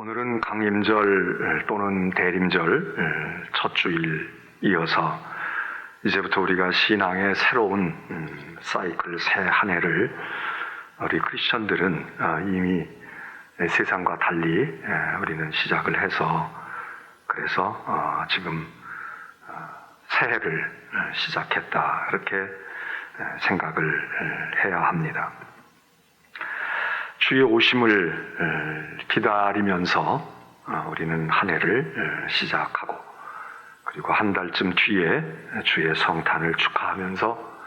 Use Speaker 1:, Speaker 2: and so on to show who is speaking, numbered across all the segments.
Speaker 1: 오늘은 강림절 또는 대림절 첫 주일 이어서 이제부터 우리가 신앙의 새로운 사이클 새 한 해를 우리 크리스천들은 이미 세상과 달리 우리는 시작을 해서 그래서 지금 새해를 시작했다 이렇게 생각을 해야 합니다. 주의 오심을 기다리면서 우리는 한 해를 시작하고 그리고 한 달쯤 뒤에 주의 성탄을 축하하면서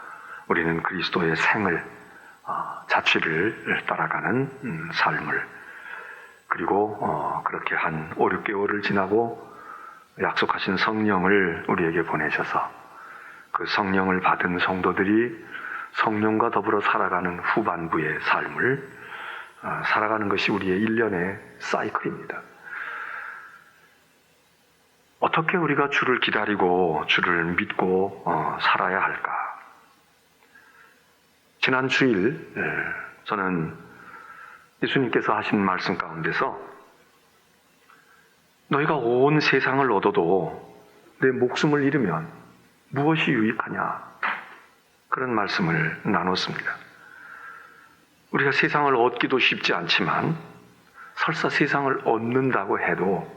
Speaker 1: 우리는 그리스도의 생을 자취를 따라가는 삶을 그리고 그렇게 한 5, 6개월을 지나고 약속하신 성령을 우리에게 보내셔서 그 성령을 받은 성도들이 성령과 더불어 살아가는 후반부의 삶을 살아가는 것이 우리의 일련의 사이클입니다. 어떻게 우리가 주를 기다리고 주를 믿고 살아야 할까? 지난 주일 저는 예수님께서 하신 말씀 가운데서 너희가 온 세상을 얻어도 내 목숨을 잃으면 무엇이 유익하냐? 그런 말씀을 나눴습니다. 우리가 세상을 얻기도 쉽지 않지만 설사 세상을 얻는다고 해도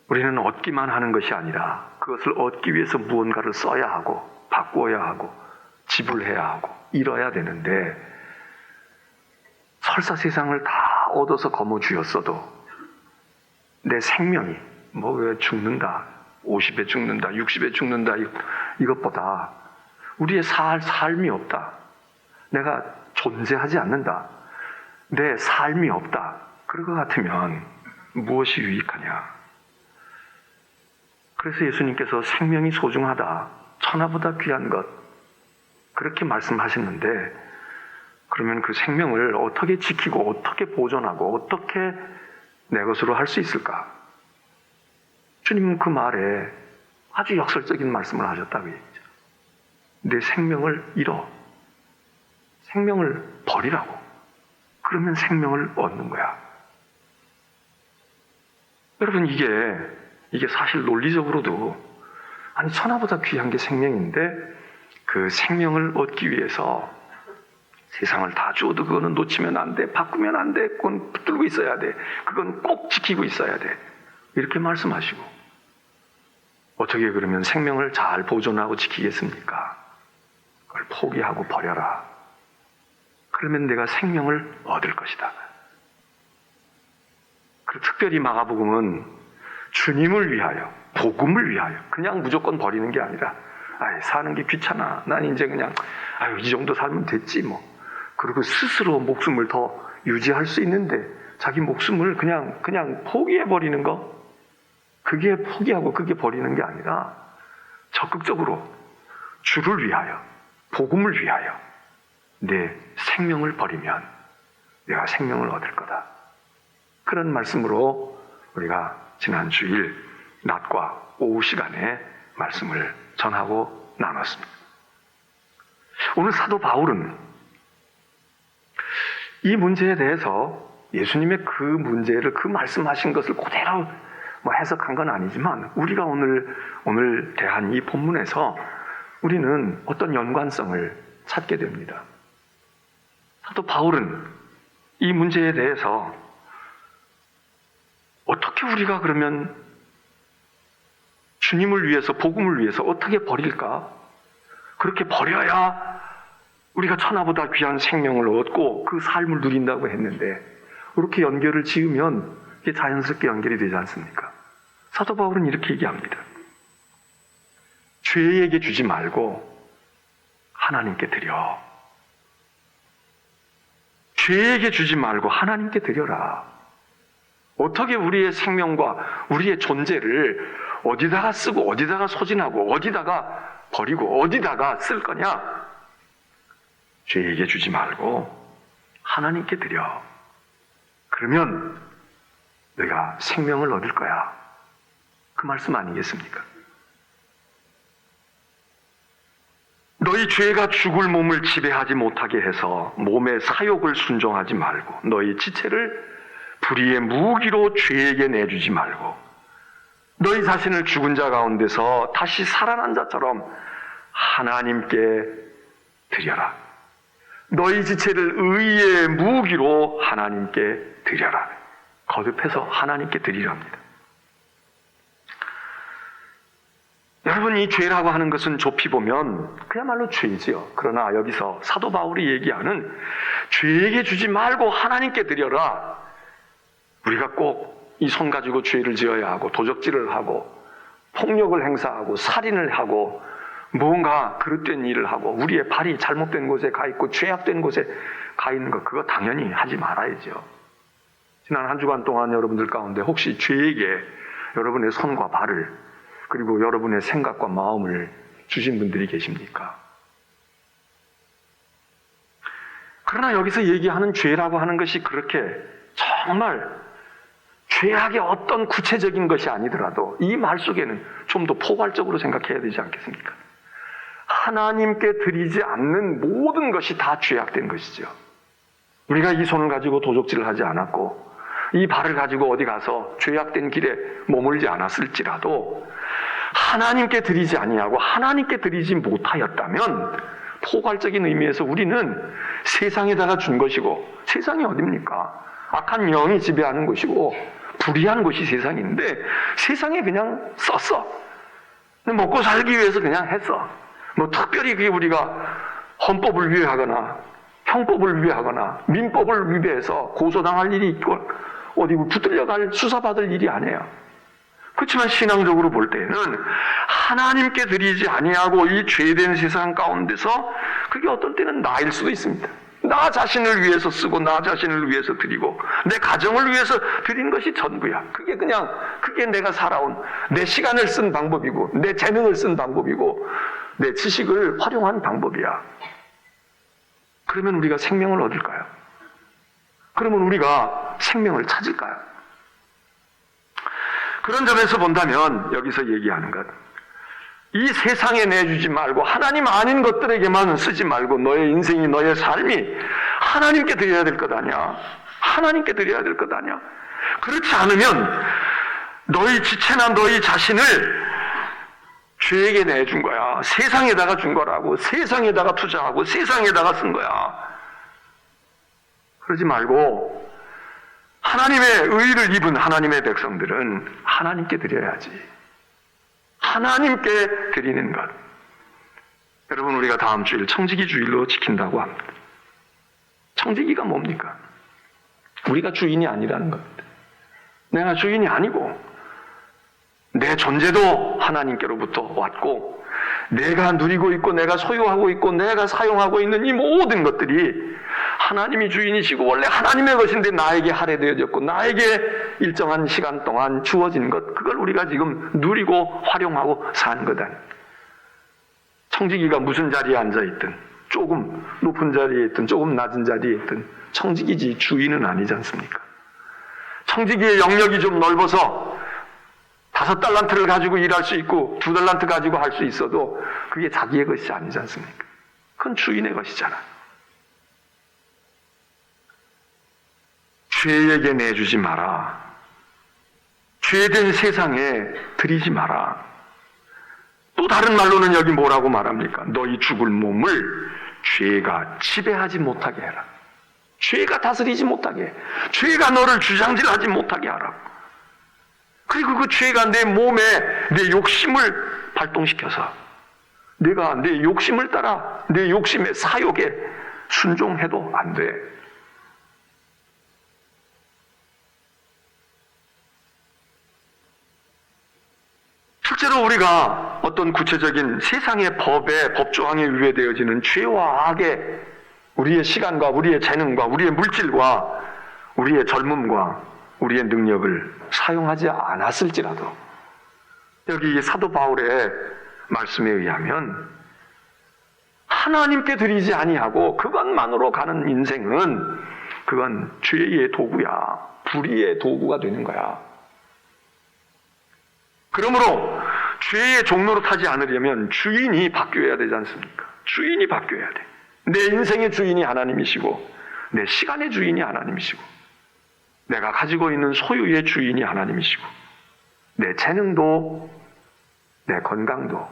Speaker 1: 우리는 얻기만 하는 것이 아니라 그것을 얻기 위해서 무언가를 써야 하고 바꾸어야 하고 지불해야 하고 잃어야 되는데 설사 세상을 다 얻어서 거머쥐었어도 내 생명이 왜 죽는다 50에 죽는다 60에 죽는다 이것보다 우리의 삶이 없다. 내가 존재하지 않는다. 내 삶이 없다. 그럴 것 같으면 무엇이 유익하냐? 그래서 예수님께서 생명이 소중하다. 천하보다 귀한 것. 그렇게 말씀하셨는데 그러면 그 생명을 어떻게 지키고 어떻게 보존하고 어떻게 내 것으로 할 수 있을까? 주님은 그 말에 아주 역설적인 말씀을 하셨다고 얘기죠. 내 생명을 잃어. 생명을 버리라고. 그러면 생명을 얻는 거야. 여러분 이게 사실 논리적으로도 아니 천하보다 귀한 게 생명인데 그 생명을 얻기 위해서 세상을 다 주어도 그거는 놓치면 안 돼. 바꾸면 안 돼. 그건 붙들고 있어야 돼. 그건 꼭 지키고 있어야 돼. 이렇게 말씀하시고 어떻게 그러면 생명을 잘 보존하고 지키겠습니까? 그걸 포기하고 버려라. 그러면 내가 생명을 얻을 것이다. 그리고 특별히 마가복음은 주님을 위하여, 복음을 위하여 그냥 무조건 버리는 게 아니라 사는 게 귀찮아. 난 이제 그냥 이 정도 살면 됐지 뭐. 그리고 스스로 목숨을 더 유지할 수 있는데 자기 목숨을 그냥 포기해버리는 거 그게 포기하고 그게 버리는 게 아니라 적극적으로 주를 위하여, 복음을 위하여 내 생명을 버리면 내가 생명을 얻을 거다. 그런 말씀으로 우리가 지난 주일 낮과 오후 시간에 말씀을 전하고 나눴습니다. 오늘 사도 바울은 이 문제에 대해서 예수님의 그 문제를 그 말씀하신 것을 그대로 해석한 건 아니지만 우리가 오늘 대한 이 본문에서 우리는 어떤 연관성을 찾게 됩니다. 사도 바울은 이 문제에 대해서 어떻게 우리가 그러면 주님을 위해서 복음을 위해서 어떻게 버릴까? 그렇게 버려야 우리가 천하보다 귀한 생명을 얻고 그 삶을 누린다고 했는데 그렇게 연결을 지으면 이게 자연스럽게 연결이 되지 않습니까? 사도 바울은 이렇게 얘기합니다. 죄에게 주지 말고 하나님께 드려. 죄에게 주지 말고 하나님께 드려라. 어떻게 우리의 생명과 우리의 존재를 어디다가 쓰고 어디다가 소진하고 어디다가 버리고 어디다가 쓸 거냐? 죄에게 주지 말고 하나님께 드려. 그러면 너희가 생명을 얻을 거야. 그 말씀 아니겠습니까? 너희 죄가 죽을 몸을 지배하지 못하게 해서 몸의 사욕을 순종하지 말고 너희 지체를 불의의 무기로 죄에게 내주지 말고 너희 자신을 죽은 자 가운데서 다시 살아난 자처럼 하나님께 드려라. 너희 지체를 의의 무기로 하나님께 드려라. 거듭해서 하나님께 드리랍니다. 여러분, 이 죄라고 하는 것은 좁히 보면 그야말로 죄지요. 그러나 여기서 사도 바울이 얘기하는 죄에게 주지 말고 하나님께 드려라. 우리가 꼭 이 손 가지고 죄를 지어야 하고 도적질을 하고 폭력을 행사하고 살인을 하고 뭔가 그릇된 일을 하고 우리의 발이 잘못된 곳에 가 있고 죄악된 곳에 가 있는 것, 그거 당연히 하지 말아야죠. 지난 한 주간 동안 여러분들 가운데 혹시 죄에게 여러분의 손과 발을 그리고 여러분의 생각과 마음을 주신 분들이 계십니까? 그러나 여기서 얘기하는 죄라고 하는 것이 그렇게 정말 죄악의 어떤 구체적인 것이 아니더라도 이 말 속에는 좀 더 포괄적으로 생각해야 되지 않겠습니까? 하나님께 드리지 않는 모든 것이 다 죄악된 것이죠. 우리가 이 손을 가지고 도적질을 하지 않았고 이 발을 가지고 어디 가서 죄악된 길에 머물지 않았을지라도 하나님께 드리지 아니하고 하나님께 드리지 못하였다면 포괄적인 의미에서 우리는 세상에다가 준 것이고, 세상이 어딥니까? 악한 영이 지배하는 곳이고 불의한 곳이 세상인데 세상에 그냥 썼어. 먹고 살기 위해서 그냥 했어. 뭐 특별히 그게 우리가 헌법을 위배하거나 형법을 위배하거나 민법을 위배해서 고소당할 일이 있고 어디 붙들려갈 수사받을 일이 아니에요. 그렇지만 신앙적으로 볼 때는 하나님께 드리지 아니하고 이 죄된 세상 가운데서 그게 어떤 때는 나일 수도 있습니다. 나 자신을 위해서 쓰고 나 자신을 위해서 드리고 내 가정을 위해서 드린 것이 전부야. 그게 내가 살아온 내 시간을 쓴 방법이고 내 재능을 쓴 방법이고 내 지식을 활용한 방법이야. 그러면 우리가 생명을 얻을까요? 그러면 우리가 생명을 찾을까요? 그런 점에서 본다면 여기서 얘기하는 것, 이 세상에 내주지 말고 하나님 아닌 것들에게만 쓰지 말고 너의 인생이 너의 삶이 하나님께 드려야 될 것 아니야. 하나님께 드려야 될 것 아니야. 그렇지 않으면 너희 지체나 너희 자신을 죄에게 내준 거야. 세상에다가 준 거라고. 세상에다가 투자하고 세상에다가 쓴 거야. 그러지 말고 하나님의 의를 입은 하나님의 백성들은 하나님께 드려야지. 하나님께 드리는 것. 여러분, 우리가 다음 주일 청지기 주일로 지킨다고 합니다. 청지기가 뭡니까? 우리가 주인이 아니라는 겁니다. 내가 주인이 아니고 내 존재도 하나님께로부터 왔고 내가 누리고 있고 내가 소유하고 있고 내가 사용하고 있는 이 모든 것들이 하나님이 주인이시고 원래 하나님의 것인데 나에게 할애되어졌고 나에게 일정한 시간 동안 주어진 것, 그걸 우리가 지금 누리고 활용하고 사는 거다. 청지기가 무슨 자리에 앉아있든 조금 높은 자리에 있든 조금 낮은 자리에 있든 청지기지 주인은 아니지 않습니까? 청지기의 영역이 좀 넓어서 5달란트를 가지고 일할 수 있고 2달란트 가지고 할 수 있어도 그게 자기의 것이 아니지 않습니까? 그건 주인의 것이잖아. 죄에게 내주지 마라. 죄된 세상에 드리지 마라. 또 다른 말로는 여기 뭐라고 말합니까? 너희 죽을 몸을 죄가 지배하지 못하게 해라. 죄가 다스리지 못하게 해. 죄가 너를 주장질하지 못하게 하라. 그리고 그 죄가 내 몸에 내 욕심을 발동시켜서 내가 내 욕심을 따라 내 욕심의 사욕에 순종해도 안 돼. 실제로 우리가 어떤 구체적인 세상의 법에 법조항에 위배되어지는 죄와 악에 우리의 시간과 우리의 재능과 우리의 물질과 우리의 젊음과 우리의 능력을 사용하지 않았을지라도 여기 사도 바울의 말씀에 의하면 하나님께 드리지 아니하고 그것만으로 가는 인생은 그건 죄의 도구야. 불의의 도구가 되는 거야. 그러므로 죄의 종로로 타지 않으려면 주인이 바뀌어야 되지 않습니까? 주인이 바뀌어야 돼. 내 인생의 주인이 하나님이시고 내 시간의 주인이 하나님이시고 내가 가지고 있는 소유의 주인이 하나님이시고 내 재능도 내 건강도.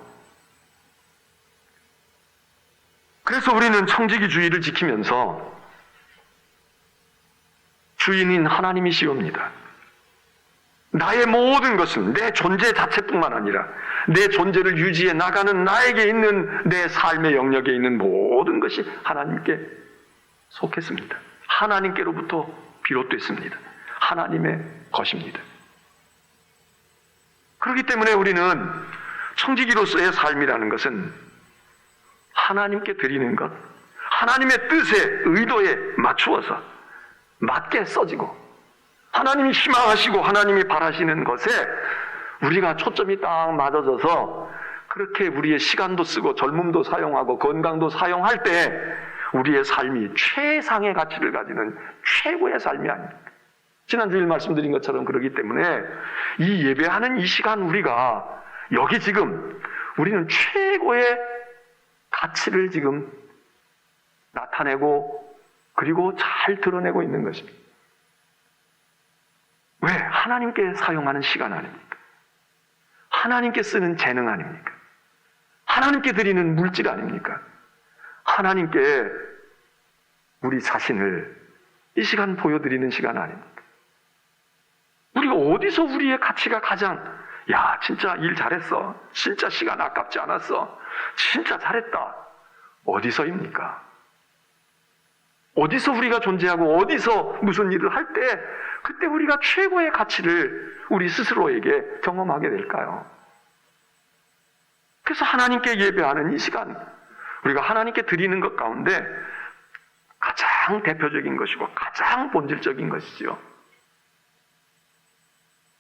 Speaker 1: 그래서 우리는 청지기주의를 지키면서 주인인 하나님이시옵니다. 나의 모든 것은 내 존재 자체뿐만 아니라 내 존재를 유지해 나가는 나에게 있는 내 삶의 영역에 있는 모든 것이 하나님께 속했습니다. 하나님께로부터 비롯됐습니다. 하나님의 것입니다. 그렇기 때문에 우리는 청지기로서의 삶이라는 것은 하나님께 드리는 것, 하나님의 뜻에, 의도에 맞추어서 맞게 써지고 하나님이 희망하시고 하나님이 바라시는 것에 우리가 초점이 딱 맞아져서 그렇게 우리의 시간도 쓰고 젊음도 사용하고 건강도 사용할 때 우리의 삶이 최상의 가치를 가지는 최고의 삶이 아닙니까? 지난주일 말씀드린 것처럼 그러기 때문에 이 예배하는 이 시간 우리가 여기 지금 우리는 최고의 가치를 지금 나타내고 그리고 잘 드러내고 있는 것입니다. 왜? 하나님께 사용하는 시간 아닙니까? 하나님께 쓰는 재능 아닙니까? 하나님께 드리는 물질 아닙니까? 하나님께 우리 자신을 이 시간 보여드리는 시간 아닙니까? 우리가 어디서 우리의 가치가 가장 야 진짜 일 잘했어, 진짜 시간 아깝지 않았어, 진짜 잘했다, 어디서입니까? 어디서 우리가 존재하고 어디서 무슨 일을 할 때 그때 우리가 최고의 가치를 우리 스스로에게 경험하게 될까요? 그래서 하나님께 예배하는 이 시간 우리가 하나님께 드리는 것 가운데 가장 대표적인 것이고 가장 본질적인 것이죠.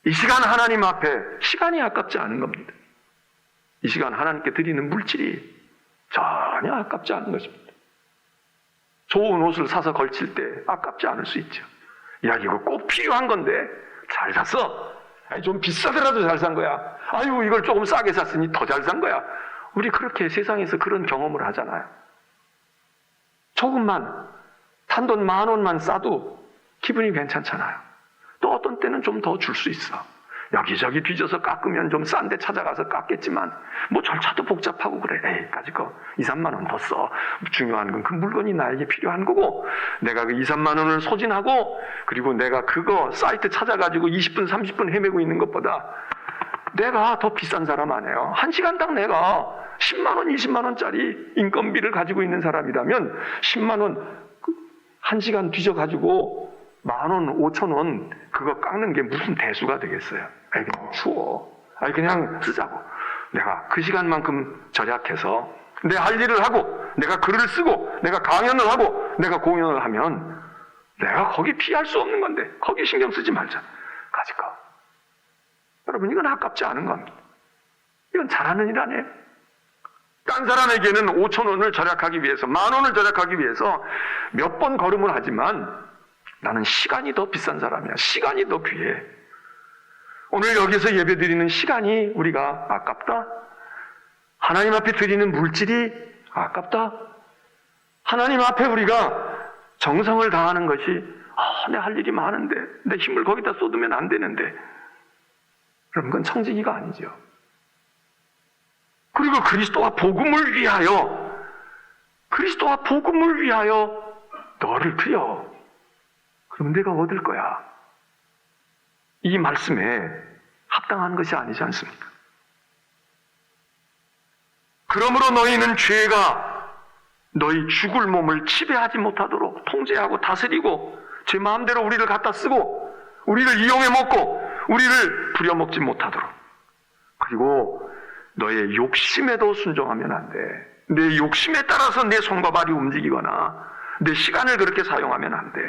Speaker 1: 이 시간 하나님 앞에 시간이 아깝지 않은 겁니다. 이 시간 하나님께 드리는 물질이 전혀 아깝지 않은 것입니다. 좋은 옷을 사서 걸칠 때 아깝지 않을 수 있죠. 야 이거 꼭 필요한 건데 잘 샀어. 아니, 좀 비싸더라도 잘 산 거야. 아유 이걸 조금 싸게 샀으니 더 잘 산 거야. 우리 그렇게 세상에서 그런 경험을 하잖아요. 조금만 단돈 10,000원만 싸도 기분이 괜찮잖아요. 또 어떤 때는 좀 더 줄 수 있어. 여기저기 뒤져서 깎으면 좀 싼 데 찾아가서 깎겠지만 뭐 절차도 복잡하고 그래. 에이 까짓거 2-3만 원 더 써. 중요한 건 그 물건이 나에게 필요한 거고 내가 그 2-3만 원을 소진하고 그리고 내가 그거 사이트 찾아가지고 20분 30분 헤매고 있는 것보다 내가 더 비싼 사람 아니에요. 1시간당 내가 10만 원 20만 원짜리 인건비를 가지고 있는 사람이라면 10만 원 1시간 뒤져가지고 10,000원, 5,000원 그거 깎는 게 무슨 대수가 되겠어요? 아이 그냥 추워. 아이 그냥 쓰자고. 내가 그 시간만큼 절약해서 내 할 일을 하고 내가 글을 쓰고 내가 강연을 하고 내가 공연을 하면 내가 거기 피할 수 없는 건데 거기 신경 쓰지 말자. 가지고. 여러분 이건 아깝지 않은 겁니다. 이건 잘하는 일 아니에요. 딴 사람에게는 5,000원을 절약하기 위해서 10,000원을 절약하기 위해서 몇 번 걸음을 하지만 나는 시간이 더 비싼 사람이야. 시간이 더 귀해. 오늘 여기서 예배드리는 시간이 우리가 아깝다? 하나님 앞에 드리는 물질이 아깝다? 하나님 앞에 우리가 정성을 다하는 것이 내 할 일이 많은데 내 힘을 거기다 쏟으면 안 되는데 그럼 그건 청지기가 아니죠. 그리고 그리스도와 복음을 위하여 너를 드려. 그럼 내가 얻을 거야. 이 말씀에 합당한 것이 아니지 않습니까? 그러므로 너희는 죄가 너희 죽을 몸을 지배하지 못하도록 통제하고 다스리고 제 마음대로 우리를 갖다 쓰고 우리를 이용해 먹고 우리를 부려먹지 못하도록 그리고 너의 욕심에도 순종하면 안 돼. 내 욕심에 따라서 내 손과 발이 움직이거나 내 시간을 그렇게 사용하면 안 돼.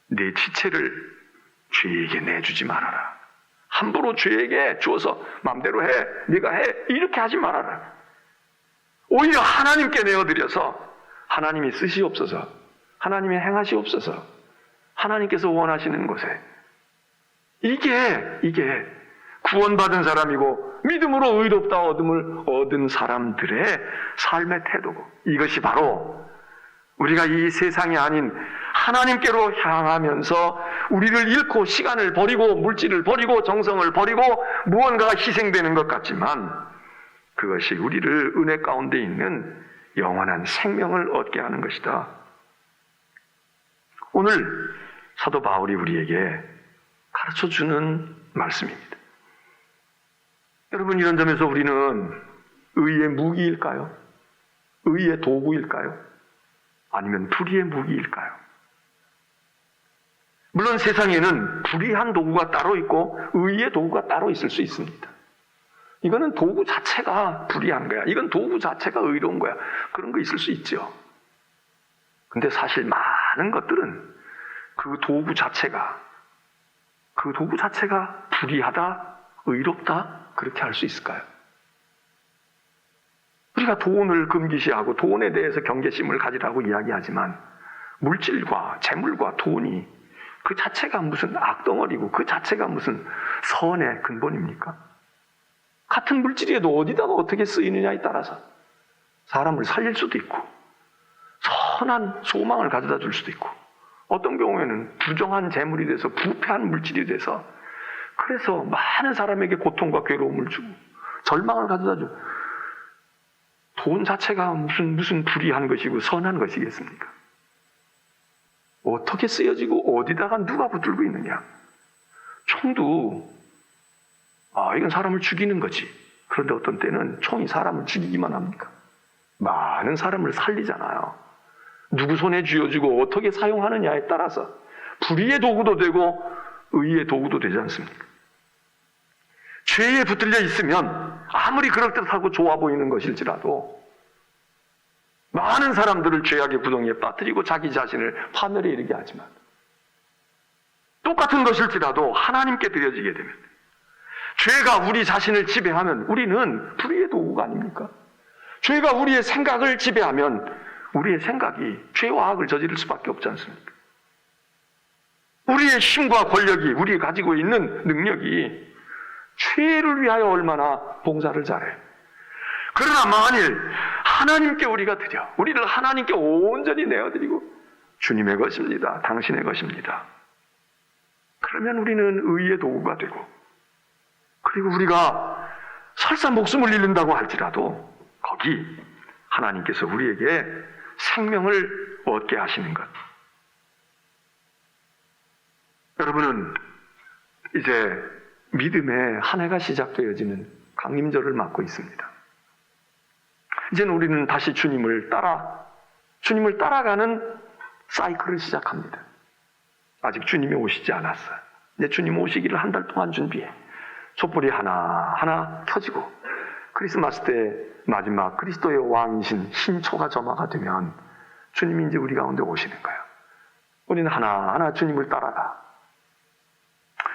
Speaker 1: 내 지체를 죄에게 내주지 말아라. 함부로 죄에게 주어서 마음대로 해, 네가 해 이렇게 하지 말아라. 오히려 하나님께 내어드려서 하나님이 쓰시옵소서, 하나님이 행하시옵소서, 하나님께서 원하시는 곳에 이게 구원받은 사람이고 믿음으로 의롭다 얻음을 얻은 사람들의 삶의 태도고 이것이 바로 우리가 이 세상이 아닌 하나님께로 향하면서 우리를 잃고 시간을 버리고 물질을 버리고 정성을 버리고 무언가가 희생되는 것 같지만 그것이 우리를 은혜 가운데 있는 영원한 생명을 얻게 하는 것이다. 오늘 사도 바울이 우리에게 가르쳐주는 말씀입니다. 여러분, 이런 점에서 우리는 의의 무기일까요? 의의 도구일까요? 아니면 불의의 무기일까요? 물론 세상에는 불의한 도구가 따로 있고 의의 도구가 따로 있을 수 있습니다. 이거는 도구 자체가 불의한 거야. 이건 도구 자체가 의로운 거야. 그런 거 있을 수 있죠. 근데 사실 많은 것들은 그 도구 자체가 불의하다, 의롭다, 그렇게 할 수 있을까요? 우리가 돈을 금기시하고 돈에 대해서 경계심을 가지라고 이야기하지만 물질과 재물과 돈이 그 자체가 무슨 악덩어리고 그 자체가 무슨 선의 근본입니까? 같은 물질이라도 어디다가 어떻게 쓰이느냐에 따라서 사람을 살릴 수도 있고 선한 소망을 가져다 줄 수도 있고 어떤 경우에는 부정한 재물이 돼서 부패한 물질이 돼서 그래서 많은 사람에게 고통과 괴로움을 주고 절망을 가져다 주고 돈 자체가 무슨 불의한 것이고 선한 것이겠습니까? 어떻게 쓰여지고 어디다가 누가 붙들고 있느냐? 총도 이건 사람을 죽이는 거지. 그런데 어떤 때는 총이 사람을 죽이기만 합니까? 많은 사람을 살리잖아요. 누구 손에 쥐어주고 어떻게 사용하느냐에 따라서 불의의 도구도 되고 의의 도구도 되지 않습니까? 죄에 붙들려 있으면 아무리 그럴듯하고 좋아 보이는 것일지라도 많은 사람들을 죄악의 구덩이에 빠뜨리고 자기 자신을 파멸에 이르게 하지만 똑같은 것일지라도 하나님께 드려지게 되면 죄가 우리 자신을 지배하면 우리는 불의의 도구가 아닙니까? 죄가 우리의 생각을 지배하면 우리의 생각이 죄와 악을 저지를 수밖에 없지 않습니까? 우리의 힘과 권력이 우리가 가지고 있는 능력이 죄를 위하여 얼마나 봉사를 잘해. 그러나 만일 하나님께 우리가 드려 우리를 하나님께 온전히 내어드리고 주님의 것입니다. 당신의 것입니다. 그러면 우리는 의의 도구가 되고 그리고 우리가 설사 목숨을 잃는다고 할지라도 거기 하나님께서 우리에게 생명을 얻게 하시는 것. 여러분은 이제 믿음의 한 해가 시작되어지는 강림절을 맞고 있습니다. 이제는 우리는 다시 주님을 따라가는 사이클을 시작합니다. 아직 주님이 오시지 않았어요. 이제 주님 오시기를 한 달 동안 준비해. 촛불이 하나하나 켜지고 크리스마스 때 마지막 그리스도의 왕이신 신초가 점화가 되면 주님이 이제 우리 가운데 오시는 거예요. 우리는 하나하나 주님을 따라가.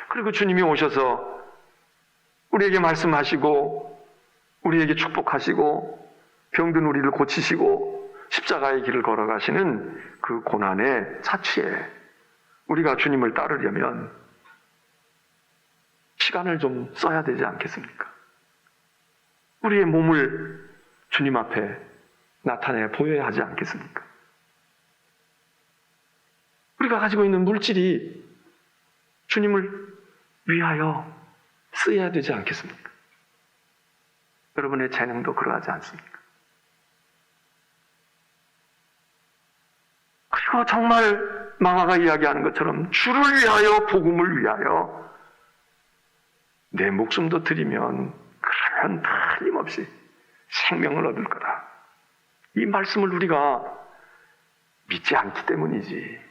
Speaker 1: 그리고 주님이 오셔서 우리에게 말씀하시고 우리에게 축복하시고 병든 우리를 고치시고 십자가의 길을 걸어가시는 그 고난의 차취에 우리가 주님을 따르려면 시간을 좀 써야 되지 않겠습니까? 우리의 몸을 주님 앞에 나타내 보여야 하지 않겠습니까? 우리가 가지고 있는 물질이 주님을 위하여 쓰여야 되지 않겠습니까? 여러분의 재능도 그러하지 않습니까? 그리고 정말 마가가 이야기하는 것처럼 주를 위하여 복음을 위하여 내 목숨도 드리면 그러면 틀림없이 생명을 얻을 거다. 이 말씀을 우리가 믿지 않기 때문이지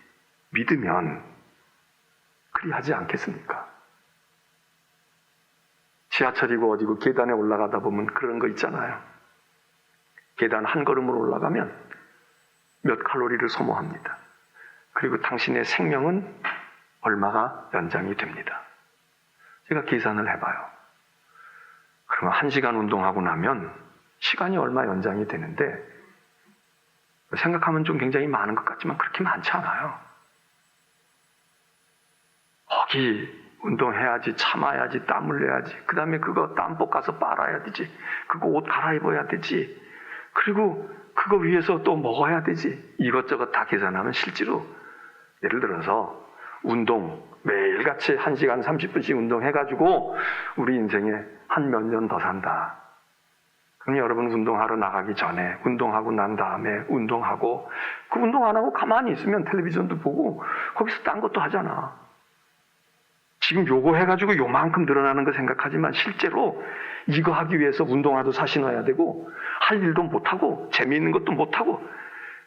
Speaker 1: 믿으면 그리하지 않겠습니까? 지하철이고 어디고 계단에 올라가다 보면 그런 거 있잖아요. 계단 한 걸음으로 올라가면 몇 칼로리를 소모합니다. 그리고 당신의 생명은 얼마가 연장이 됩니다. 제가 계산을 해봐요. 그러면 1시간 운동하고 나면 시간이 얼마 연장이 되는데 생각하면 좀 굉장히 많은 것 같지만 그렇게 많지 않아요. 거기 운동해야지, 참아야지, 땀을 내야지, 그 다음에 그거 땀복 가서 빨아야 되지, 그거 옷 갈아입어야 되지, 그리고 그거 위해서 또 먹어야 되지. 이것저것 다 계산하면 실제로 예를 들어서 운동, 매일같이 1시간 30분씩 운동해가지고 우리 인생에 한 몇 년 더 산다. 그럼 여러분 운동하러 나가기 전에 운동하고 난 다음에 운동하고 그 운동 안 하고 가만히 있으면 텔레비전도 보고 거기서 딴 것도 하잖아. 지금 요거 해가지고 요만큼 늘어나는 거 생각하지만 실제로 이거 하기 위해서 운동화도 사 신어야 되고 할 일도 못하고 재미있는 것도 못하고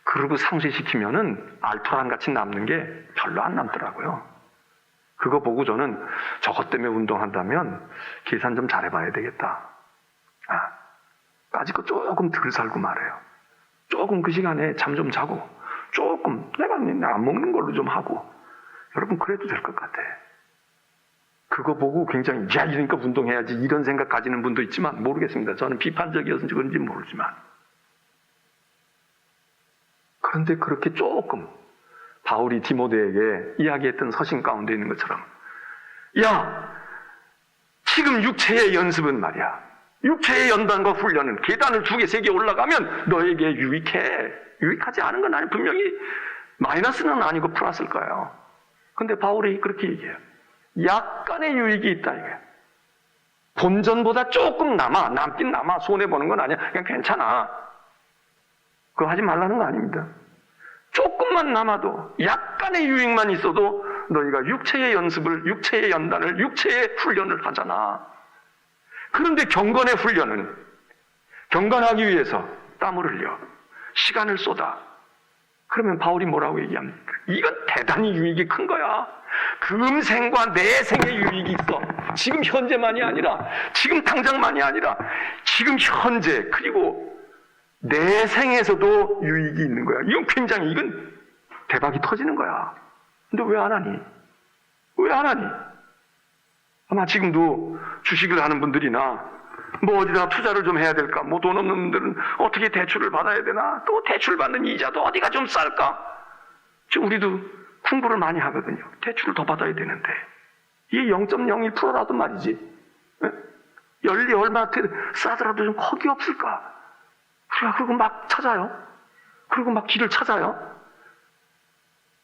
Speaker 1: 그러고 상쇄시키면은 알토란 같이 남는 게 별로 안 남더라고요. 그거 보고 저는 저것 때문에 운동한다면 계산 좀 잘해봐야 되겠다. 까짓 거 조금 덜 살고 말해요. 조금 그 시간에 잠 좀 자고 조금 내가 안 먹는 걸로 좀 하고 여러분 그래도 될 것 같아. 그거 보고 굉장히 야 이러니까 운동해야지 이런 생각 가지는 분도 있지만 모르겠습니다. 저는 비판적이어서 그런지 모르지만 그런데 그렇게 조금 바울이 디모데에게 이야기했던 서신 가운데 있는 것처럼 야 지금 육체의 연습은 말이야 육체의 연단과 훈련은 계단을 2개, 3개 올라가면 너에게 유익해. 유익하지 않은 건 아니 분명히 마이너스는 아니고 플러스일 거예요. 근데 바울이 그렇게 얘기해요. 약간의 유익이 있다 이게. 본전보다 조금 남긴 남아 손해보는 건 아니야. 그냥 괜찮아. 그거 하지 말라는 거 아닙니다. 조금만 남아도 약간의 유익만 있어도 너희가 육체의 연습을, 육체의 연단을, 육체의 훈련을 하잖아. 그런데 경건의 훈련은 경건하기 위해서 땀을 흘려 시간을 쏟아. 그러면 바울이 뭐라고 얘기합니까? 이건 대단히 유익이 큰 거야. 금생과 내생의 유익이 있어. 지금 현재만이 아니라 지금 당장만이 아니라 지금 현재 그리고 내생에서도 유익이 있는 거야. 이건 굉장히 이건 대박이 터지는 거야. 근데 왜 안 하니? 왜 안 하니? 아마 지금도 주식을 하는 분들이나 뭐 어디다 투자를 좀 해야 될까? 뭐 돈 없는 분들은 어떻게 대출을 받아야 되나? 또 대출 받는 이자도 어디가 좀 쌀까? 지금 우리도 공부를 많이 하거든요. 대출을 더 받아야 되는데 이게 0.01%라도 말이지. 연리 얼마 싸더라도 좀 거기 없을까? 우리가 그리고 막 찾아요. 그리고 막 길을 찾아요.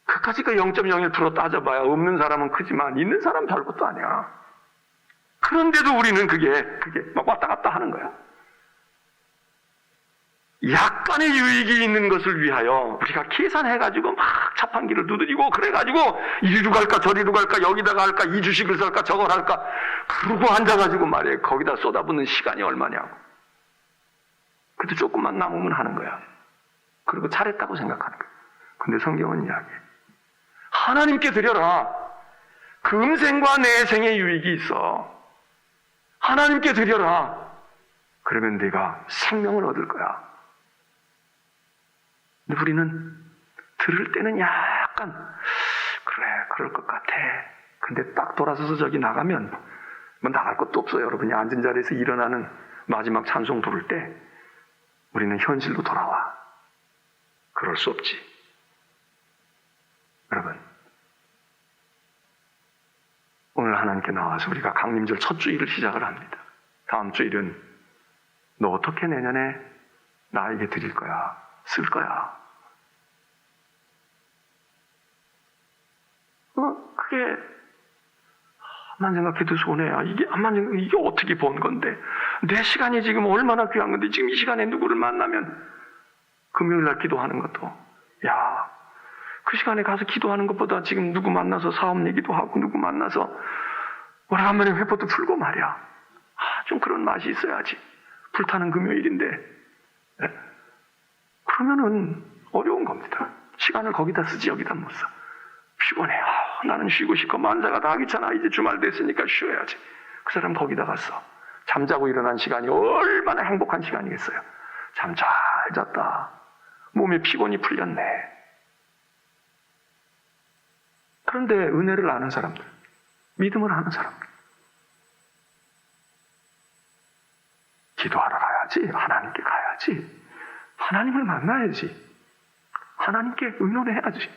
Speaker 1: 그까지 그 0.01% 따져봐야 없는 사람은 크지만 있는 사람은 별것도 아니야. 그런데도 우리는 그게 막 왔다 갔다 하는 거야. 약간의 유익이 있는 것을 위하여 우리가 계산해가지고 막 자판기를 두드리고 그래가지고 이리로 갈까 저리로 갈까 여기다가 할까 이 주식을 살까 저걸 할까 그러고 앉아가지고 말이에요. 거기다 쏟아붓는 시간이 얼마냐고. 그래도 조금만 남으면 하는 거야. 그리고 잘했다고 생각하는 거야. 근데 성경은 이야기해. 하나님께 드려라. 금생과 내생의 유익이 있어. 하나님께 드려라. 그러면 네가 생명을 얻을 거야. 근데 우리는 들을 때는 약간 그래 그럴 것 같아. 근데 딱 돌아서서 저기 나가면 뭐 나갈 것도 없어요. 여러분이 앉은 자리에서 일어나는 마지막 찬송 부를 때 우리는 현실로 돌아와. 그럴 수 없지. 여러분 오늘 하나님께 나와서 우리가 강림절 첫 주일을 시작을 합니다. 다음 주일은 너 어떻게 내년에 나에게 드릴 거야? 쓸 거야? 그게 암만 생각해도 손해야. 이게 어떻게 번 건데? 내 시간이 지금 얼마나 귀한 건데 지금 이 시간에 누구를 만나면 금요일 날 기도하는 것도 야 그 시간에 가서 기도하는 것보다 지금 누구 만나서 사업 얘기도 하고 누구 만나서 오래간만에 회포도 풀고 말이야. 좀 그런 맛이 있어야지. 불타는 금요일인데 그러면은 어려운 겁니다. 시간을 거기다 쓰지 여기다 못 써. 피곤해. 나는 쉬고 싶고 만사가 다 귀찮아. 이제 주말 됐으니까 쉬어야지. 그 사람 거기다 갔어. 잠자고 일어난 시간이 얼마나 행복한 시간이겠어요. 잠 잘 잤다. 몸에 피곤이 풀렸네. 그런데 은혜를 아는 사람들, 믿음을 아는 사람들, 기도하러 가야지. 하나님께 가야지. 하나님을 만나야지. 하나님께 의논해야지.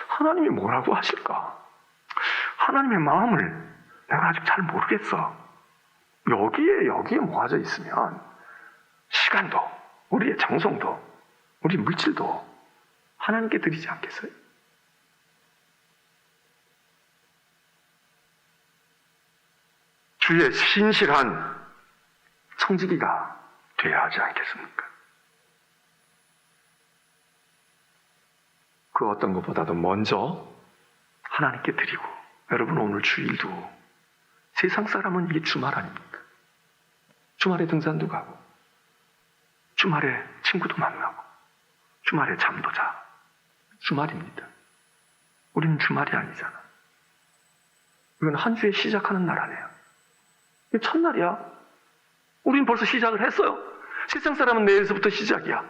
Speaker 1: 하나님이 뭐라고 하실까? 하나님의 마음을 내가 아직 잘 모르겠어. 여기에 모아져 있으면 시간도, 우리의 정성도, 우리 물질도 하나님께 드리지 않겠어요? 주의 신실한 청지기가 되어야 하지 않겠습니까? 그 어떤 것보다도 먼저 하나님께 드리고, 여러분 오늘 주일도 세상 사람은 이게 주말 아닙니까? 주말에 등산도 가고, 주말에 친구도 만나고, 주말에 잠도 자. 주말입니다. 우리는 주말이 아니잖아. 이건 한 주에 시작하는 날 아니에요. 이게 첫날이야. 우리는 벌써 시작을 했어요. 세상 사람은 내일서부터 시작이야.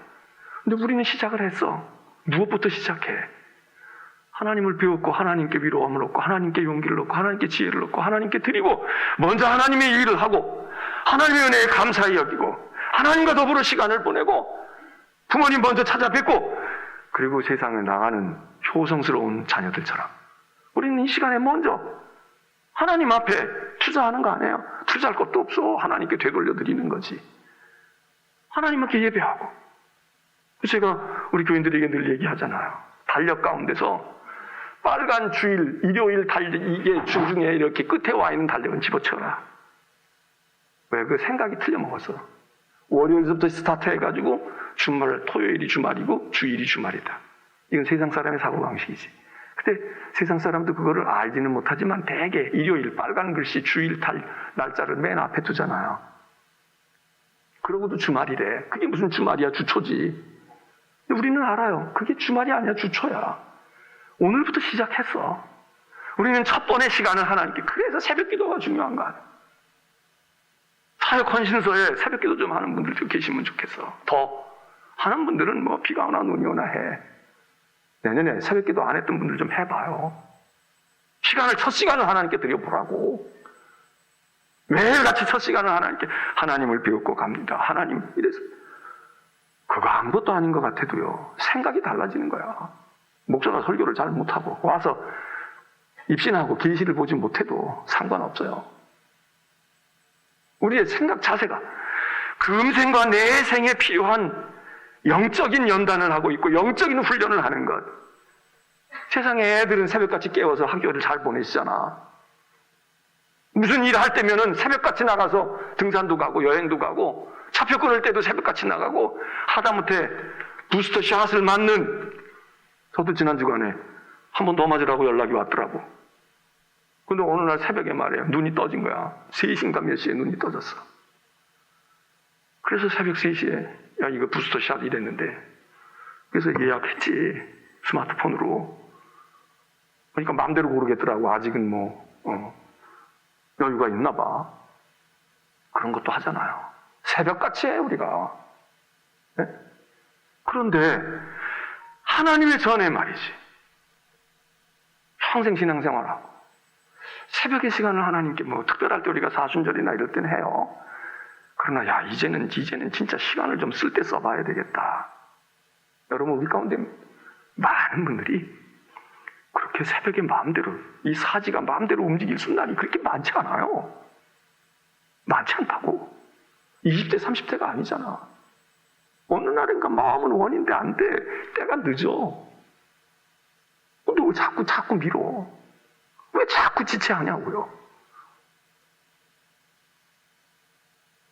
Speaker 1: 근데 우리는 시작을 했어. 무엇부터 시작해? 하나님을 배웠고, 하나님께 위로함을 얻고, 하나님께 용기를 얻고, 하나님께 지혜를 얻고, 하나님께 드리고, 먼저 하나님의 일을 하고, 하나님의 은혜에 감사히 여기고, 하나님과 더불어 시간을 보내고, 부모님 먼저 찾아뵙고, 그리고 세상에 나가는 효성스러운 자녀들처럼 우리는 이 시간에 먼저 하나님 앞에 투자하는 거 아니에요? 투자할 것도 없어. 하나님께 되돌려 드리는 거지. 하나님께 예배하고. 제가 우리 교인들에게 늘 얘기하잖아요. 달력 가운데서 빨간 주일, 일요일 달력, 이게 주중에 이렇게 끝에 와 있는 달력은 집어쳐라. 왜? 그 생각이 틀려먹었어. 월요일부터 스타트 해가지고 주말, 토요일이 주말이고 주일이 주말이다. 이건 세상 사람의 사고방식이지. 근데 세상 사람도 그거를 알지는 못하지만 대개 일요일 빨간 글씨 주일 날짜를 맨 앞에 두잖아요. 그러고도 주말이래. 그게 무슨 주말이야, 주초지. 근데 우리는 알아요. 그게 주말이 아니야, 주초야. 오늘부터 시작했어. 우리는 첫 번의 시간을 하나님께. 그래서 새벽 기도가 중요한 거 아니야. 사역 헌신서에 새벽 기도 좀 하는 분들 좀 계시면 좋겠어. 더 하는 분들은 뭐 비가 오나 눈이 오나 해. 내년에 새벽 기도 안 했던 분들 좀 해봐요. 첫 시간을 하나님께 드려보라고. 매일같이 첫 시간을 하나님께, 하나님을 배우고 갑니다. 하나님, 이래서. 그거 아무것도 아닌 것 같아도요, 생각이 달라지는 거야. 목사가 설교를 잘 못하고 와서 입신하고 계시를 보지 못해도 상관없어요. 우리의 생각 자세가 금생과 내생에 필요한 영적인 연단을 하고 있고 영적인 훈련을 하는 것. 세상에 애들은 새벽같이 깨워서 학교를 잘 보내시잖아. 무슨 일 할 때면은 새벽같이 나가서 등산도 가고 여행도 가고 차표 끊을 때도 새벽같이 나가고 하다못해 부스터 샷을 맞는, 저도 지난 주간에 한 번 더 맞으라고 연락이 왔더라고. 근데 어느 날 새벽에 말이에요. 눈이 떠진 거야. 3시인가 몇 시에 눈이 떠졌어. 그래서 새벽 3시에 야, 이거 부스터 샷 이랬는데, 그래서 예약했지, 스마트폰으로. 그러니까 마음대로 고르겠더라고. 아직은 여유가 있나 봐. 그런 것도 하잖아요. 새벽같이 해, 우리가. 네? 그런데 하나님의 전에 말이지, 평생 신앙생활하고 새벽의 시간을 하나님께 특별할 때 우리가 사순절이나 이럴 때는 해요. 그러나 야, 이제는 진짜 시간을 좀 쓸 때 써봐야 되겠다. 여러분, 우리 가운데 많은 분들이 그렇게 새벽에 마음대로, 이 사지가 마음대로 움직일 순간이 그렇게 많지 않아요. 많지 않다고. 20대, 30대가 아니잖아. 어느 날인가 마음은 원인데 안 돼. 때가 늦어. 근데 왜 자꾸 미뤄? 왜 자꾸 지체하냐고요?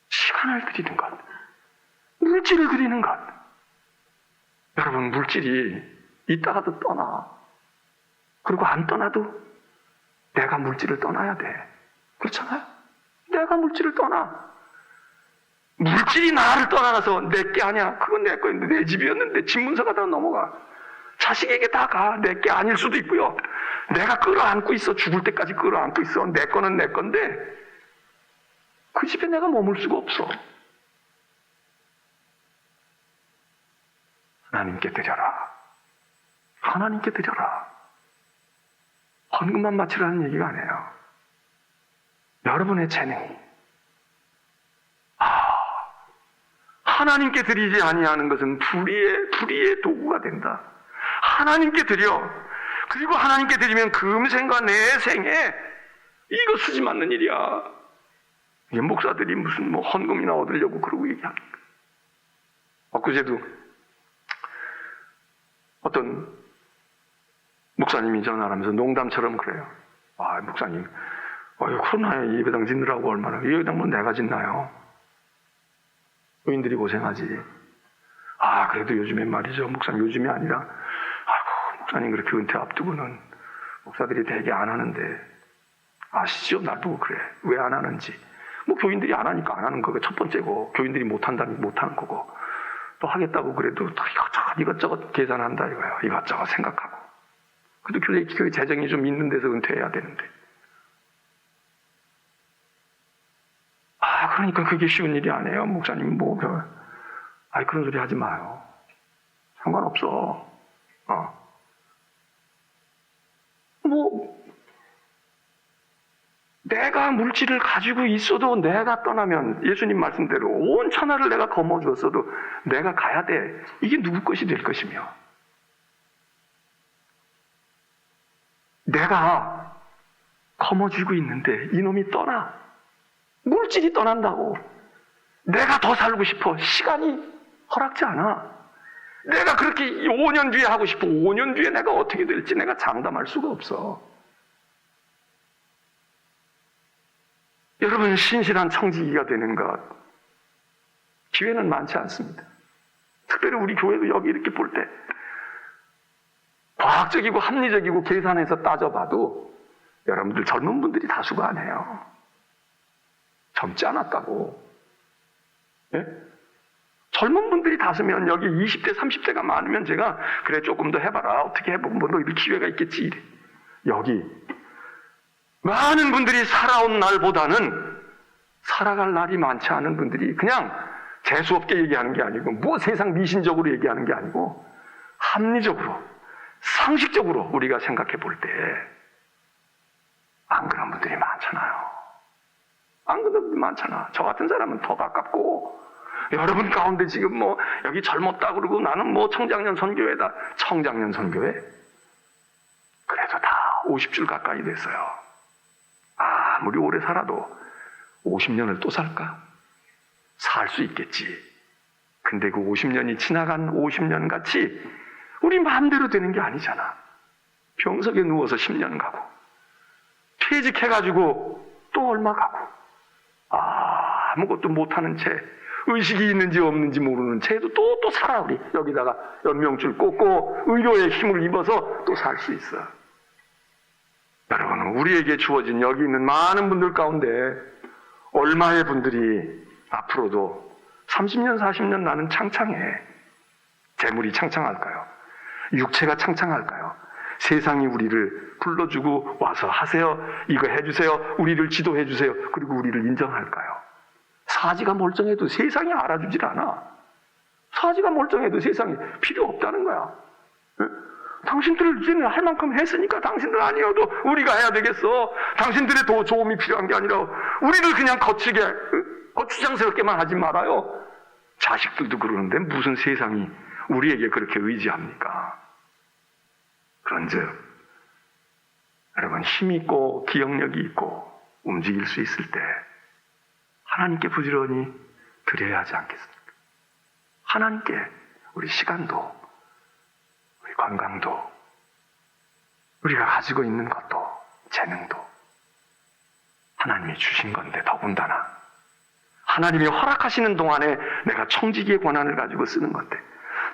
Speaker 1: 시간을 드리는 것, 물질을 드리는 것. 여러분, 물질이 있다가도 떠나. 그리고 안 떠나도 내가 물질을 떠나야 돼. 그렇잖아요? 내가 물질을 떠나. 물질이 나를 떠나서 내게 아니야. 그건 내 거였는데, 내 집이었는데 집문서가 다 넘어가. 자식에게 다 가. 내게 아닐 수도 있고요. 내가 끌어안고 있어. 죽을 때까지 끌어안고 있어. 내 거는 내 건데 그 집에 내가 머물 수가 없어. 하나님께 드려라. 하나님께 드려라. 헌금만 바치라는 얘기가 아니에요. 여러분의 재능이 하나님께 드리지 아니하는 것은 불의의 도구가 된다. 하나님께 드려. 그리고 하나님께 드리면 금생과 내생에 이거 수지 맞는 일이야. 이게 목사들이 무슨 헌금이나 얻으려고 그러고 얘기합니까? 엊그제도 어떤 목사님이 전화를 하면서 농담처럼 그래요. 목사님, 코로나에 예배당 짓느라고 얼마나, 예배당 뭐 내가 짓나요? 교인들이 고생하지. 그래도 요즘엔 말이죠. 목사님, 요즘이 아니라, 목사님 그렇게 은퇴 앞두고는 목사들이 되게 안 하는데, 아시죠? 날 보고 그래. 왜 안 하는지. 뭐 교인들이 안 하니까 안 하는 거가 첫 번째고, 교인들이 못 한다면 못 하는 거고, 또 하겠다고 그래도 또 이것저것 계산한다 이거예요. 이것저것 생각하고. 그래도 교회 재정이 좀 있는 데서 은퇴해야 되는데. 그러니까 그게 쉬운 일이 아니에요. 목사님 그런 소리 하지 마요. 상관없어. 내가 물질을 가지고 있어도 내가 떠나면 예수님 말씀대로 온 천하를 내가 거머쥐었어도 내가 가야 돼. 이게 누구 것이 될 것이며. 내가 거머쥐고 있는데 이놈이 떠나. 물질이 떠난다고. 내가 더 살고 싶어. 시간이 허락지 않아. 내가 그렇게 5년 뒤에 하고 싶어. 5년 뒤에 내가 어떻게 될지 내가 장담할 수가 없어. 여러분, 신실한 청지기가 되는 것 기회는 많지 않습니다. 특별히 우리 교회도 여기 이렇게 볼 때 과학적이고 합리적이고 계산해서 따져봐도 여러분들 젊은 분들이 다수가 아니에요. 젊지 않았다고. 예? 젊은 분들이 다수면 여기 20대 30대가 많으면 제가 그래 조금 더 해봐라. 어떻게 해보면 뭐 이럴 기회가 있겠지. 이래. 여기 많은 분들이 살아온 날보다는 살아갈 날이 많지 않은 분들이 그냥 재수없게 얘기하는 게 아니고 뭐 세상 미신적으로 얘기하는 게 아니고 합리적으로 상식적으로 우리가 생각해 볼 때 안 그런 분들이 많잖아요. 안 그런 분들이 많잖아. 저 같은 사람은 더 가깝고 여러분 가운데 지금 뭐 여기 젊었다 그러고 나는 뭐 청장년 선교회다. 청장년 선교회? 그래도 다 50줄 가까이 됐어요. 아무리 오래 살아도 50년을 또 살까? 살 수 있겠지. 근데 그 50년이 지나간 50년 같이 우리 마음대로 되는 게 아니잖아. 병석에 누워서 10년 가고 퇴직해가지고 또 얼마 가고 아무것도 못하는 채 의식이 있는지 없는지 모르는 채도 또 살아. 우리 여기다가 연명줄 꽂고 의료의 힘을 입어서 또 살 수 있어. 여러분, 우리에게 주어진 여기 있는 많은 분들 가운데 얼마의 분들이 앞으로도 30년, 40년 나는 창창해. 재물이 창창할까요? 육체가 창창할까요? 세상이 우리를 불러주고 와서 하세요. 이거 해주세요. 우리를 지도해주세요. 그리고 우리를 인정할까요? 사지가 멀쩡해도 세상이 알아주질 않아. 사지가 멀쩡해도 세상이 필요 없다는 거야. 당신들 이제는 할 만큼 했으니까 당신들 아니어도 우리가 해야 되겠어. 당신들의 도움이 필요한 게 아니라 우리를 그냥 거치게 거추장스럽게만 하지 말아요. 자식들도 그러는데 무슨 세상이 우리에게 그렇게 의지합니까? 그런즉 여러분, 힘 있고 기억력이 있고 움직일 수 있을 때 하나님께 부지런히 드려야 하지 않겠습니까? 하나님께 우리 시간도 우리 건강도 우리가 가지고 있는 것도 재능도 하나님이 주신 건데 더군다나 하나님이 허락하시는 동안에 내가 청지기의 권한을 가지고 쓰는 건데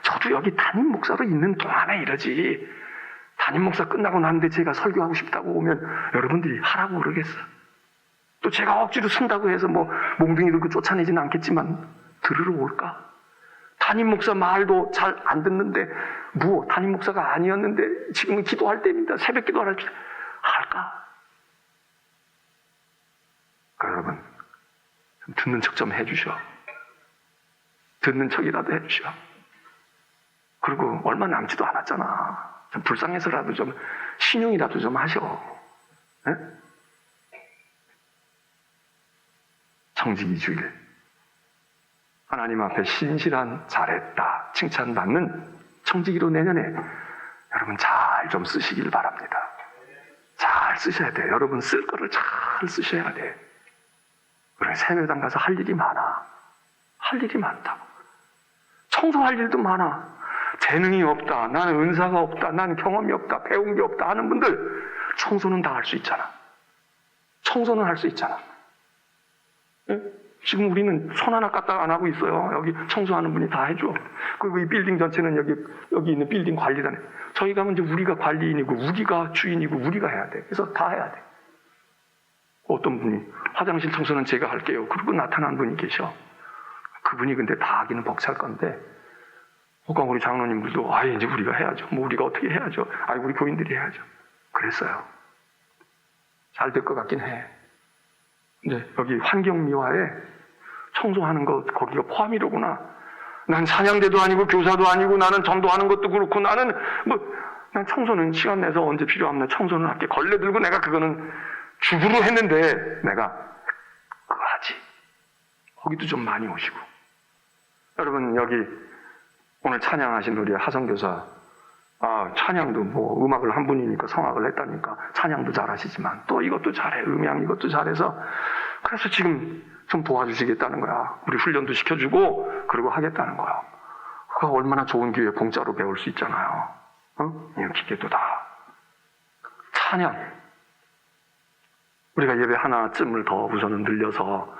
Speaker 1: 저도 여기 담임 목사로 있는 동안에 이러지 담임 목사 끝나고 났는데 제가 설교하고 싶다고 오면 여러분들이 하라고 그러겠어? 또 제가 억지로 쓴다고 해서 뭐 몽둥이 들고 쫓아내지는 않겠지만 들으러 올까? 담임 목사 말도 잘 안 듣는데 담임 목사가 아니었는데 지금은 기도할 때입니다. 새벽 기도할 때 할까? 그러니까 여러분 좀 듣는 척 좀 해주셔. 듣는 척이라도 해주셔. 그리고 얼마 남지도 않았잖아. 좀 불쌍해서라도 좀 신용이라도 좀 하셔. 네? 청지기 주일 하나님 앞에 신실한 잘했다 칭찬받는 청지기로 내년에 여러분 잘 좀 쓰시길 바랍니다. 잘 쓰셔야 돼. 여러분 쓸 거를 잘 쓰셔야 돼. 우리 새벽당 가서 할 일이 많아. 할 일이 많다고. 청소할 일도 많아. 재능이 없다. 나는 은사가 없다. 나는 경험이 없다. 배운 게 없다 하는 분들 청소는 다 할 수 있잖아. 청소는 할 수 있잖아. 예? 지금 우리는 손 하나 까딱 안 하고 있어요. 여기 청소하는 분이 다 해줘. 그리고 이 빌딩 전체는 여기 있는 빌딩 관리단에. 저희 가면 이제 우리가 관리인이고, 우리가 주인이고, 우리가 해야 돼. 그래서 다 해야 돼. 어떤 분이 화장실 청소는 제가 할게요. 그리고 나타난 분이 계셔. 그분이 근데 다 하기는 벅찰 건데, 우리 장로님들도, 이제 우리가 해야죠. 우리가 어떻게 해야죠. 우리 교인들이 해야죠. 그랬어요. 잘 될 것 같긴 해. 근데 여기 환경미화에 청소하는 거 거기가 포함이로구나. 난 찬양대도 아니고 교사도 아니고 나는 전도하는 것도 그렇고 나는 난 청소는 시간 내서 언제 필요하면 청소는 할게. 걸레 들고 내가 그거는 주부로 했는데 내가 그거 하지. 거기도 좀 많이 오시고. 여러분 여기 오늘 찬양하신 우리 하성교사 찬양도 음악을 한 분이니까 성악을 했다니까 찬양도 잘하시지만 또 이것도 잘해. 음향 이것도 잘해서 그래서 지금 좀 도와주시겠다는 거야. 우리 훈련도 시켜주고 그리고 하겠다는 거야. 그거 얼마나 좋은 기회에 공짜로 배울 수 있잖아요. 이 기계도 다. 찬양. 우리가 예배 하나쯤을 더 우선은 늘려서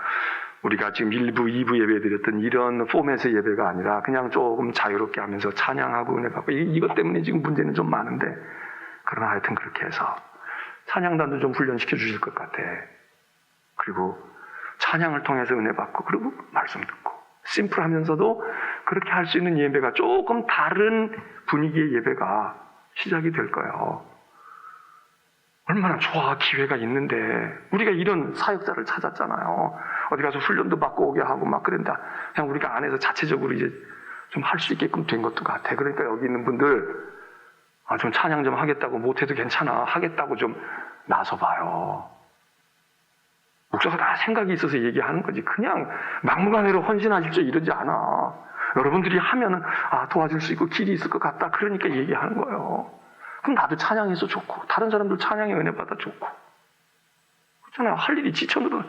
Speaker 1: 우리가 지금 1부, 2부 예배 드렸던 이런 포맷의 예배가 아니라 그냥 조금 자유롭게 하면서 찬양하고 은혜 받고 이것 때문에 지금 문제는 좀 많은데 그러나 하여튼 그렇게 해서 찬양단도 좀 훈련시켜 주실 것 같아. 그리고 찬양을 통해서 은혜 받고 그리고 말씀 듣고 심플하면서도 그렇게 할 수 있는 예배가 조금 다른 분위기의 예배가 시작이 될 거예요. 얼마나 좋아. 기회가 있는데 우리가 이런 사역자를 찾았잖아요. 어디 가서 훈련도 받고 오게 하고 막 그런다. 그냥 우리가 안에서 자체적으로 이제 좀 할 수 있게끔 된 것도 같아. 그러니까 여기 있는 분들 좀 찬양 좀 하겠다고 못해도 괜찮아. 하겠다고 좀 나서봐요. 목사가 다 생각이 있어서 얘기하는 거지. 그냥 막무가내로 헌신하십시오 이러지 않아. 여러분들이 하면은 도와줄 수 있고 길이 있을 것 같다. 그러니까 얘기하는 거예요. 그럼 나도 찬양해서 좋고 다른 사람들 찬양에 은혜 받아 좋고 그렇잖아요. 할 일이 지쳐도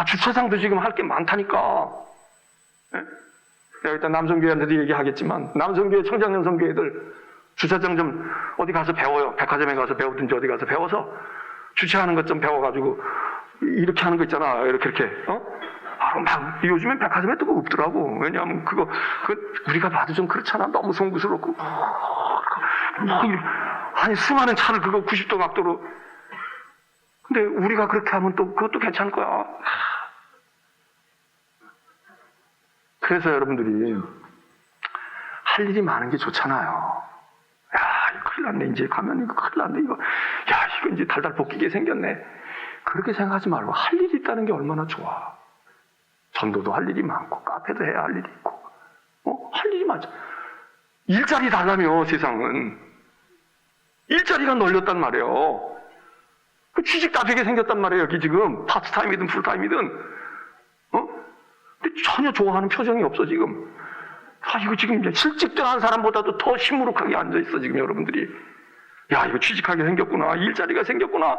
Speaker 1: 주차장도 지금 할 게 많다니까. 예? 내가 일단 남성교회한테도 얘기하겠지만 남성교회 청장년 성교회들 주차장 좀 어디 가서 배워요. 백화점에 가서 배우든지 어디 가서 배워서 주차하는 것 좀 배워가지고 이렇게 하는 거 있잖아. 이렇게 막 요즘엔 백화점에 또 없더라고. 왜냐하면 그거 우리가 봐도 좀 그렇잖아. 너무 송구스럽고 아니 수많은 차를 그거 90도 각도로. 근데 우리가 그렇게 하면 또 그것도 괜찮을 거야. 그래서 여러분들이 할 일이 많은 게 좋잖아요. 이거 큰일 났네. 이제 가면 이거 큰일 났네. 이거 이제 달달 볶이게 생겼네. 그렇게 생각하지 말고 할 일이 있다는 게 얼마나 좋아. 전도도 할 일이 많고 카페도 해야 할 일이 있고 할 일이 많죠. 일자리 달라며 세상은. 일자리가 널렸단 말이에요. 취직 다 되게 생겼단 말이에요. 여기 지금 파트타임이든 풀타임이든. 근데 전혀 좋아하는 표정이 없어 지금. 이거 지금 실직들 한 사람보다도 더 시무룩하게 앉아있어 지금 여러분들이. 이거 취직하게 생겼구나. 일자리가 생겼구나.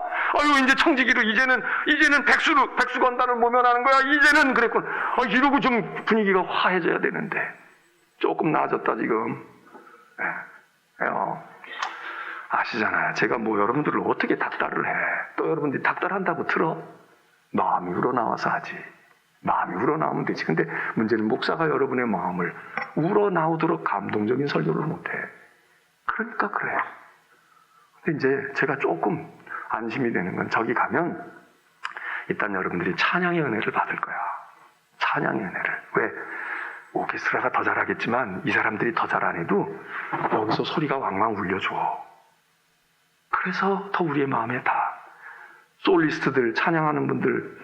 Speaker 1: 이제 청지기로 이제는 백수 건단을 모면하는 거야. 이제는 그랬구나. 이러고 좀 분위기가 화해져야 되는데 조금 나아졌다 지금. 아시잖아요. 제가 여러분들을 어떻게 닥달을 해. 또 여러분들이 닥달한다고 들어? 마음이 우러나와서 하지. 마음이 우러나오면 되지. 근데 문제는 목사가 여러분의 마음을 우러나오도록 감동적인 설교를 못해. 그러니까 그래. 근데 이제 제가 조금 안심이 되는 건 저기 가면 일단 여러분들이 찬양의 은혜를 받을 거야. 찬양의 은혜를. 왜? 오케스트라가 더 잘하겠지만 이 사람들이 더 잘 안 해도 여기서 소리가 왕왕 울려줘. 그래서 더 우리의 마음에 다. 솔리스트들, 찬양하는 분들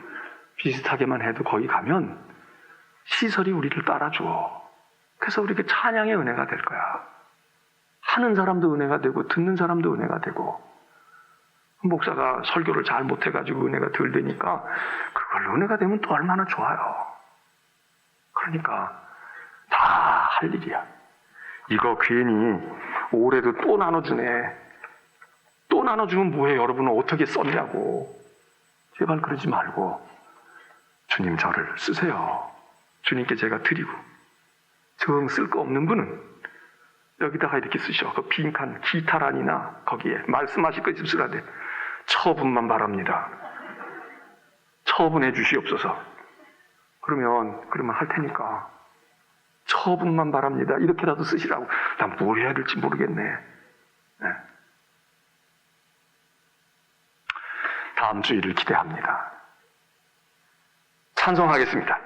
Speaker 1: 비슷하게만 해도 거기 가면 시설이 우리를 따라줘. 그래서 우리가 찬양의 은혜가 될 거야. 하는 사람도 은혜가 되고 듣는 사람도 은혜가 되고. 목사가 설교를 잘 못해가지고 은혜가 덜 되니까 그걸 은혜가 되면 또 얼마나 좋아요. 그러니까 다 할 일이야. 이거 괜히 올해도 또 나눠주네. 또 나눠주면 뭐해. 여러분은 어떻게 썼냐고. 제발 그러지 말고 주님 저를 쓰세요. 주님께 제가 드리고 정 쓸 거 없는 분은 여기다가 이렇게 쓰셔. 그 빈칸 기타란이나 거기에 말씀하실 거 있으면 쓰라대. 처분만 바랍니다. 처분해 주시옵소서. 그러면 할 테니까 처분만 바랍니다. 이렇게라도 쓰시라고. 난 뭘 해야 될지 모르겠네. 네. 다음 주일을 기대합니다. 찬송하겠습니다.